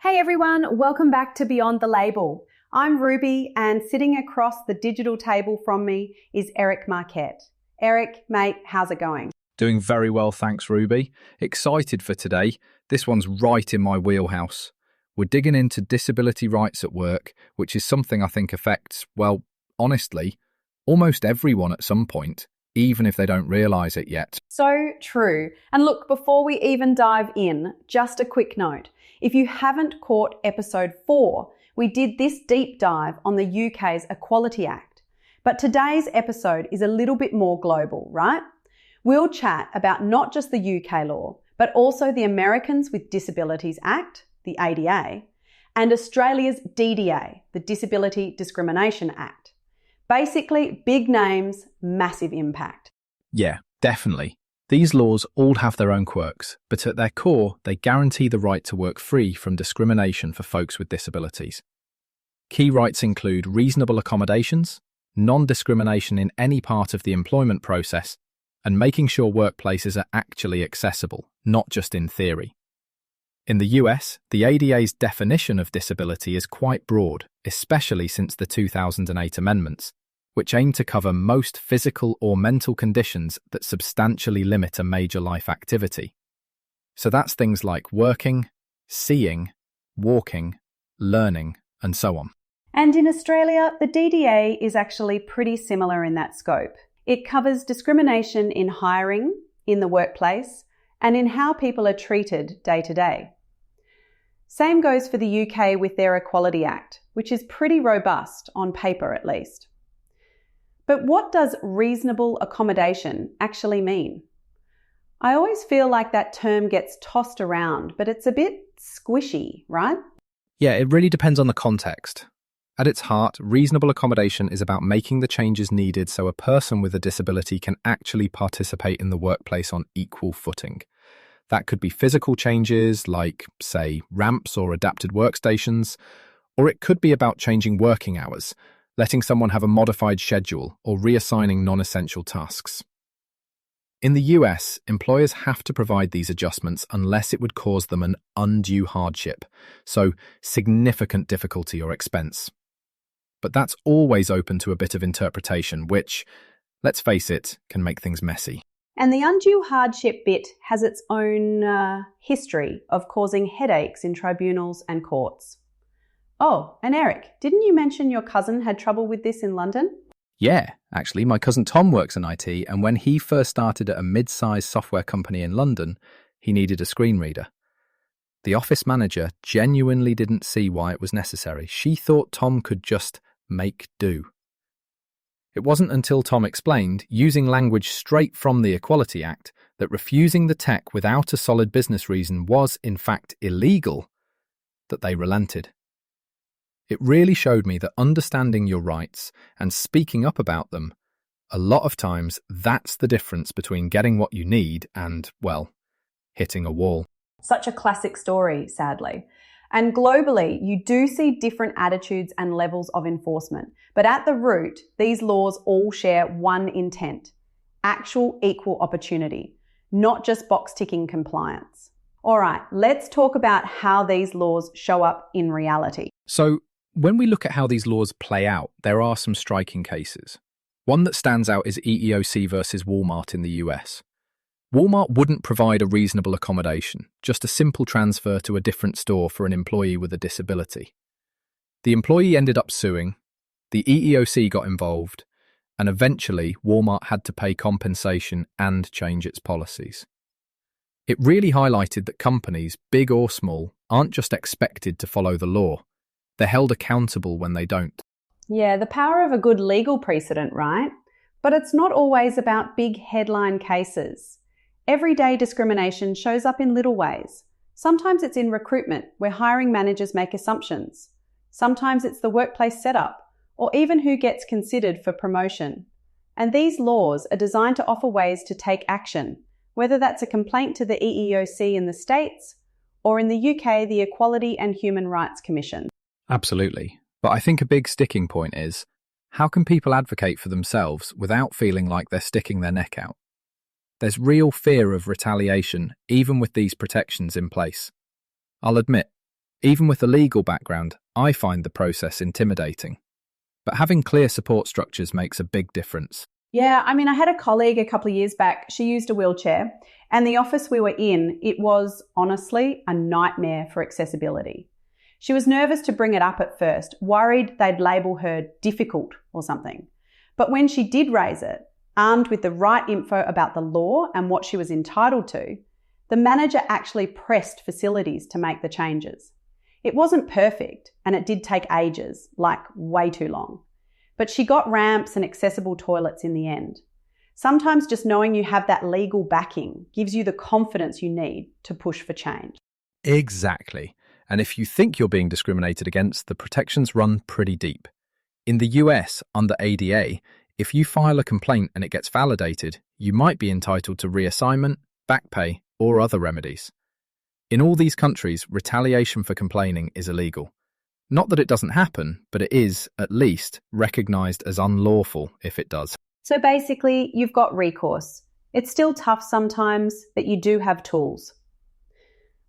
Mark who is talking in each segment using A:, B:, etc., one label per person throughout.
A: Hey everyone, welcome back to Beyond the Label. I'm Ruby, and sitting across the digital table from me is Eric Marquette. Eric, mate, how's it going?
B: Doing very well, thanks, Ruby. Excited for today. This one's right in my wheelhouse. We're digging into disability rights at work, which is something I think affects, well, honestly, almost everyone at some point, even if they don't realise it yet.
A: So true. And look, before we even dive in, just a quick note. If you haven't caught episode 4, we did this deep dive on the UK's Equality Act. But today's episode is a little bit more global, right? We'll chat about not just the UK law, but also the Americans with Disabilities Act, the ADA, and Australia's DDA, the Disability Discrimination Act. Basically, big names, massive impact.
B: Yeah, definitely. These laws all have their own quirks, but at their core, they guarantee the right to work free from discrimination for folks with disabilities. Key rights include reasonable accommodations, non-discrimination in any part of the employment process, and making sure workplaces are actually accessible, not just in theory. In the US, the ADA's definition of disability is quite broad, especially since the 2008 amendments, which aim to cover most physical or mental conditions that substantially limit a major life activity. So that's things like working, seeing, walking, learning, and so on.
A: And in Australia, the DDA is actually pretty similar in that scope. It covers discrimination in hiring, in the workplace, and in how people are treated day to day. Same goes for the UK with their Equality Act, which is pretty robust, on paper at least. But what does reasonable accommodation actually mean? I always feel like that term gets tossed around, but it's a bit squishy, right?
B: Yeah, it really depends on the context. At its heart, reasonable accommodation is about making the changes needed so a person with a disability can actually participate in the workplace on equal footing. That could be physical changes like, say, ramps or adapted workstations, or it could be about changing working hours, letting someone have a modified schedule or reassigning non-essential tasks. In the US, employers have to provide these adjustments unless it would cause them an undue hardship, so significant difficulty or expense. But that's always open to a bit of interpretation, which, let's face it, can make things messy.
A: And the undue hardship bit has its own history of causing headaches in tribunals and courts. Oh, and Eric, didn't you mention your cousin had trouble with this in London?
B: Yeah, actually, my cousin Tom works in IT, and when he first started at a mid-sized software company in London, he needed a screen reader. The office manager genuinely didn't see why it was necessary. She thought Tom could just make do. It wasn't until Tom explained, using language straight from the Equality Act, that refusing the tech without a solid business reason was, in fact, illegal, that they relented. It really showed me that understanding your rights and speaking up about them, a lot of times that's the difference between getting what you need and, well, hitting a wall.
A: Such a classic story, sadly. And globally, you do see different attitudes and levels of enforcement. But at the root, these laws all share one intent: actual equal opportunity, not just box-ticking compliance. All right, let's talk about how these laws show up in reality.
B: So, when we look at how these laws play out, there are some striking cases. One that stands out is EEOC versus Walmart in the US. Walmart wouldn't provide a reasonable accommodation, just a simple transfer to a different store for an employee with a disability. The employee ended up suing, the EEOC got involved, and eventually Walmart had to pay compensation and change its policies. It really highlighted that companies, big or small, aren't just expected to follow the law. They're held accountable when they don't.
A: Yeah, the power of a good legal precedent, right? But it's not always about big headline cases. Everyday discrimination shows up in little ways. Sometimes it's in recruitment, where hiring managers make assumptions. Sometimes it's the workplace setup, or even who gets considered for promotion. And these laws are designed to offer ways to take action, whether that's a complaint to the EEOC in the States, or in the UK, the Equality and Human Rights Commission.
B: Absolutely. But I think a big sticking point is, how can people advocate for themselves without feeling like they're sticking their neck out? There's real fear of retaliation, even with these protections in place. I'll admit, Even with a legal background, I find the process intimidating. But having clear support structures makes a big difference.
A: Yeah, I mean, I had a colleague a couple of years back. She used a wheelchair, and the office we were in, it was honestly a nightmare for accessibility. She was nervous to bring it up at first, worried they'd label her difficult or something. But when she did raise it, armed with the right info about the law and what she was entitled to, the manager actually pressed facilities to make the changes. It wasn't perfect, and it did take ages, like way too long. But she got ramps and accessible toilets in the end. Sometimes just knowing you have that legal backing gives you the confidence you need to push for change.
B: Exactly. And if you think you're being discriminated against, the protections run pretty deep. In the US, under ADA, if you file a complaint and it gets validated, you might be entitled to reassignment, back pay, or other remedies. In all these countries, retaliation for complaining is illegal. Not that it doesn't happen, but it is, at least, recognised as unlawful if it does.
A: So basically, you've got recourse. It's still tough sometimes, but you do have tools.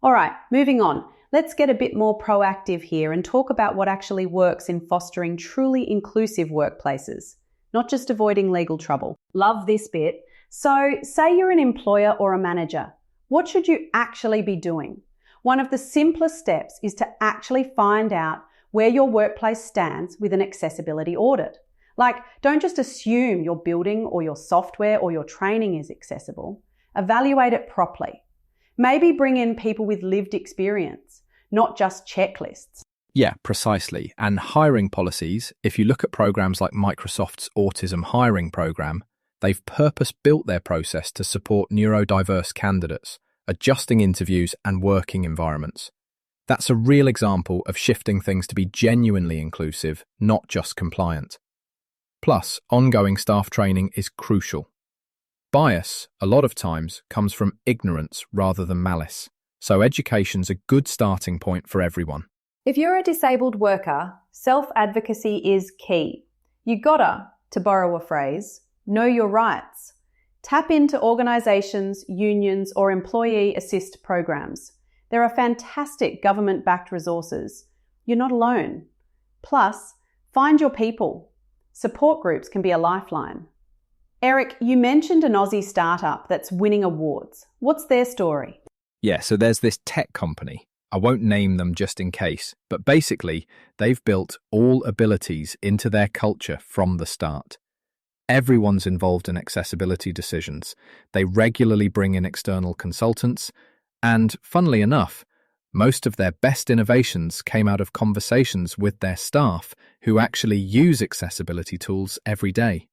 A: All right, moving on. Let's get a bit more proactive here and talk about what actually works in fostering truly inclusive workplaces, not just avoiding legal trouble. Love this bit. So, say you're an employer or a manager. What should you actually be doing? One of the simplest steps is to actually find out where your workplace stands with an accessibility audit. Like, don't just assume your building or your software or your training is accessible. Evaluate it properly. Maybe bring in people with lived experience, not just checklists.
B: Yeah, precisely. And hiring policies, if you look at programs like Microsoft's Autism Hiring Program, they've purpose-built their process to support neurodiverse candidates, adjusting interviews and working environments. That's a real example of shifting things to be genuinely inclusive, not just compliant. Plus, ongoing staff training is crucial. Bias, a lot of times, comes from ignorance rather than malice, so education's a good starting point for everyone.
A: If you're a disabled worker, self-advocacy is key. You gotta, to borrow a phrase, know your rights. Tap into organisations, unions, or employee assist programs. There are fantastic government-backed resources. You're not alone. Plus, find your people. Support groups can be a lifeline. Eric, you mentioned an Aussie startup that's winning awards. What's their story?
B: Yeah, so there's this tech company. I won't name them just in case, but basically, they've built all abilities into their culture from the start. Everyone's involved in accessibility decisions. They regularly bring in external consultants, and, funnily enough, most of their best innovations came out of conversations with their staff who actually use accessibility tools every day.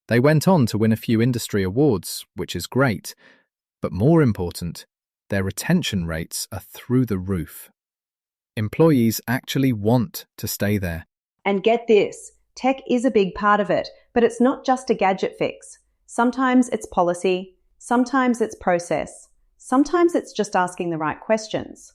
B: They went on to win a few industry awards, which is great, but more important, their retention rates are through the roof. Employees actually want to stay there.
A: And get this, tech is a big part of it, but it's not just a gadget fix. Sometimes it's policy, sometimes it's process, sometimes it's just asking the right questions.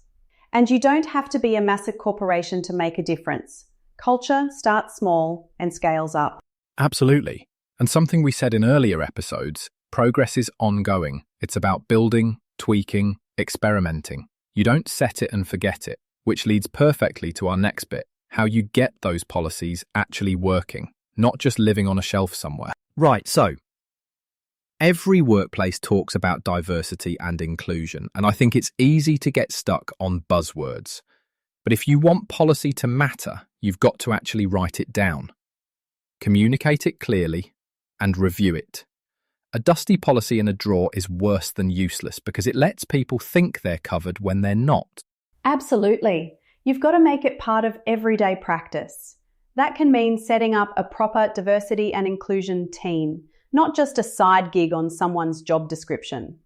A: And you don't have to be a massive corporation to make a difference. Culture starts small and scales up.
B: Absolutely. And something we said in earlier episodes, progress is ongoing. It's about building, tweaking, experimenting. You don't set it and forget it, which leads perfectly to our next bit, how you get those policies actually working, not just living on a shelf somewhere. Right, so every workplace talks about diversity and inclusion, and I think it's easy to get stuck on buzzwords. But if you want policy to matter, you've got to actually write it down. Communicate it clearly and review it. A dusty policy in a drawer is worse than useless because it lets people think they're covered when they're not.
A: Absolutely. You've got to make it part of everyday practice. That can mean setting up a proper diversity and inclusion team, not just a side gig on someone's job description.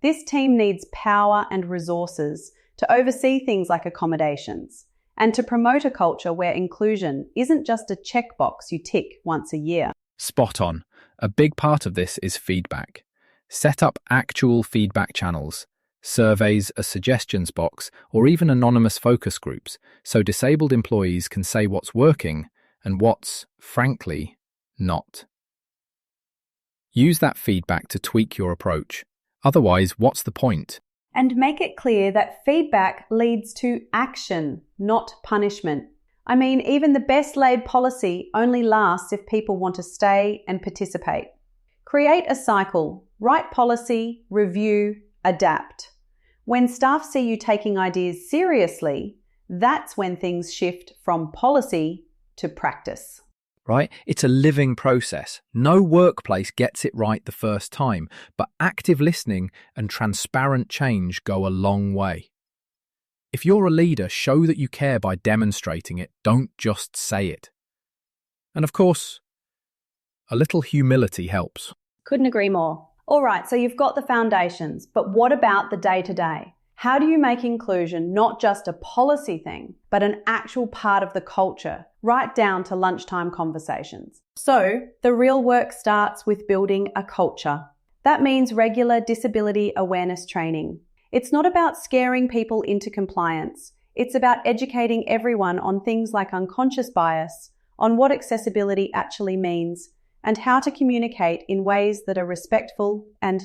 A: This team needs power and resources to oversee things like accommodations and to promote a culture where inclusion isn't just a checkbox you tick once a year.
B: Spot on. A big part of this is feedback. Set up actual feedback channels, surveys, a suggestions box, or even anonymous focus groups, so disabled employees can say what's working and what's, frankly, not. Use that feedback to tweak your approach. Otherwise, what's the point?
A: And make it clear that feedback leads to action, not punishment. I mean, even the best laid policy only lasts if people want to stay and participate. Create a cycle. Write policy, review, adapt. When staff see you taking ideas seriously, that's when things shift from policy to practice.
B: Right? It's a living process. No workplace gets it right the first time, but active listening and transparent change go a long way. If you're a leader, show that you care by demonstrating it. Don't just say it. And of course, a little humility helps.
A: Couldn't agree more. All right, so you've got the foundations, but what about the day-to-day? How do you make inclusion not just a policy thing, but an actual part of the culture, right down to lunchtime conversations? So, the real work starts with building a culture. That means regular disability awareness training. It's not about scaring people into compliance. It's about educating everyone on things like unconscious bias, on what accessibility actually means, and how to communicate in ways that are respectful and,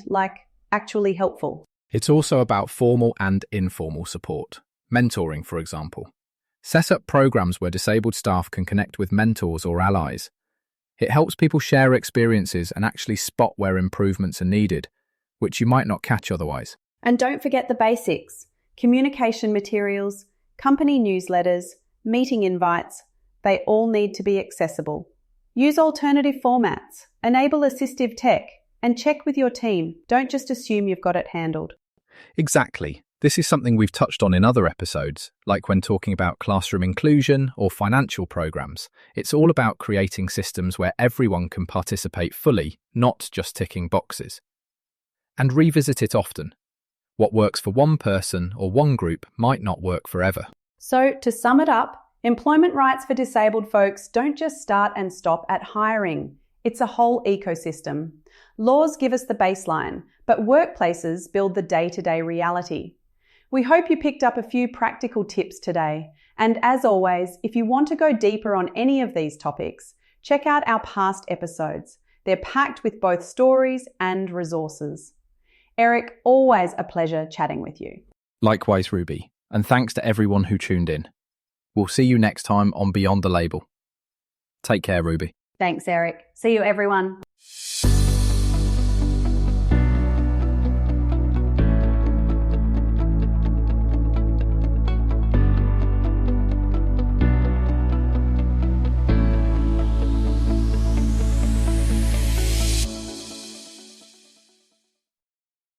A: actually helpful.
B: It's also about formal and informal support. Mentoring, for example. Set up programs where disabled staff can connect with mentors or allies. It helps people share experiences and actually spot where improvements are needed, which you might not catch otherwise.
A: And don't forget the basics. Communication materials, company newsletters, meeting invites, they all need to be accessible. Use alternative formats, enable assistive tech, and check with your team. Don't just assume you've got it handled.
B: Exactly. This is something we've touched on in other episodes, like when talking about classroom inclusion or financial programs. It's all about creating systems where everyone can participate fully, not just ticking boxes. And revisit it often. What works for one person or one group might not work forever.
A: So, to sum it up, employment rights for disabled folks don't just start and stop at hiring. It's a whole ecosystem. Laws give us the baseline, but workplaces build the day-to-day reality. We hope you picked up a few practical tips today. And as always, if you want to go deeper on any of these topics, check out our past episodes. They're packed with both stories and resources. Eric, always a pleasure chatting with you.
B: Likewise, Ruby. And thanks to everyone who tuned in. We'll see you next time on Beyond the Label. Take care, Ruby.
A: Thanks, Eric. See you, everyone.